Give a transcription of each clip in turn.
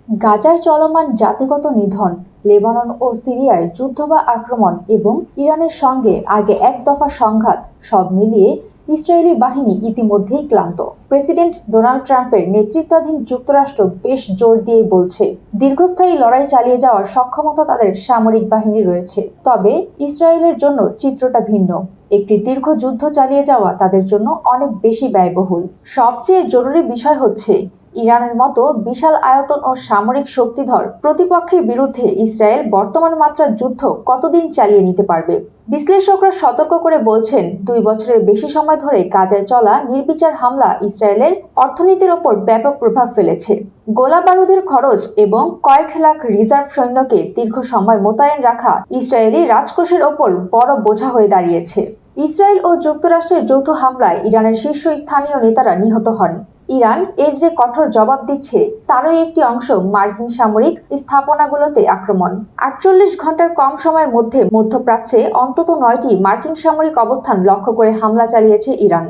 গাজায় চলমান জাতিগত নিধন, লেবানন ও সিরিয়ায় যুদ্ধ বা আক্রমণ এবং ইরানের সঙ্গে আগে এক দফা সংঘাত সব মিলিয়ে ইসরায়েলি বাহিনী ইতিমধ্যেই ক্লান্ত। প্রেসিডেন্ট ডোনাল্ড ট্রাম্পের নেতৃত্বাধীন যুক্তরাষ্ট্র বেশ জোর দিয়ে বলছে, দীর্ঘস্থায়ী লড়াই চালিয়ে যাওয়ার সক্ষমতা তাদের সামরিক বাহিনী রয়েছে। তবে ইসরায়েলের জন্য চিত্রটা ভিন্ন। একটি দীর্ঘ যুদ্ধ চালিয়ে যাওয়া তাদের জন্য অনেক বেশি ব্যয়বহুল। সবচেয়ে জরুরি বিষয় হচ্ছে, ইরানের মতো বিশাল আয়তন ও সামরিক শক্তিধর প্রতিপক্ষের বিরুদ্ধে ইসরায়েল বর্তমান মাত্রার যুদ্ধ কতদিন চালিয়ে নিতে পারবে। বিশ্লেষকরা সতর্ক করে বলছেন, 2 বছরের বেশি সময় ধরে গাজায় চলা নির্বিচার হামলা ইসরায়েলের অর্থনীতির ওপর ব্যাপক প্রভাব ফেলেছে। গোলা বারুদের খরচ এবং কয়েক লাখ রিজার্ভ সৈন্যকে দীর্ঘ সময় মোতায়েন রাখা ইসরায়েলি রাজকোষের ওপর বড় বোঝা হয়ে দাঁড়িয়েছে। ইসরায়েল ও যুক্তরাষ্ট্রের যৌথ হামলায় ইরানের শীর্ষস্থানীয় নেতারা নিহত হন। ইরান এর যে কঠোর জবাব দিচ্ছে, তারই একটি অংশ মার্কিন সামরিক স্থাপনাগুলোতে আক্রমণ। 48 ঘন্টার কম সময়ের মধ্যে মধ্যপ্রাচ্যে অন্তত 9টি মার্কিন সামরিক অবস্থান লক্ষ্য করে হামলা চালিয়েছে ইরান।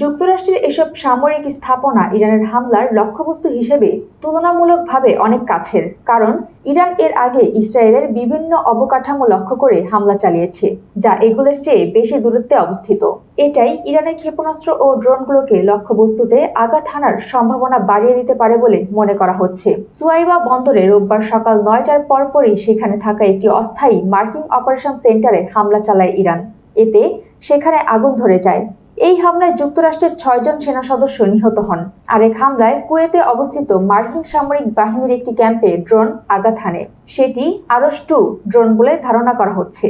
যুক্তরাষ্ট্রের এসব সামরিক স্থাপনা ইরানের হামলার লক্ষ্যবস্তু হিসেবে তুলনামূলকভাবে অনেক কাছের, কারণ ইরান এর আগে ইসরায়েলের বিভিন্ন অবকাঠামো লক্ষ্য করে হামলা চালিয়েছে, যা এগুলোর চেয়ে বেশি দূরত্বে অবস্থিত। এটাই ইরানের ক্ষেপণাস্ত্র ও ড্রোনগুলোকে লক্ষ্যবস্তুতে আঘাত হানার সম্ভাবনা বাড়িয়ে দিতে পারে বলে মনে করা হচ্ছে। সুয়াইবা বন্দরে রোববার সকাল 9টার পরপরই সেখানে থাকা একটি অস্থায়ী মার্কিন অপারেশন সেন্টারে হামলা চালায় ইরান। এতে সেখানে আগুন ধরে যায়। এই হামলায় যুক্তরাষ্ট্রের 6 জন সেনা সদস্য নিহত হন। আরেক হামলায় কুয়েতে অবস্থিত মার্কিন সামরিক বাহিনীর একটি ক্যাম্পে ড্রোন আঘাত হানে। সেটি আরস-2 ড্রোন বলে ধারণা করা হচ্ছে।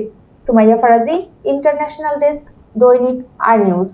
সুমাইয়া ফারাজি, ইন্টারন্যাশনাল ডেস্ক, দৈনিক আর নিউজ।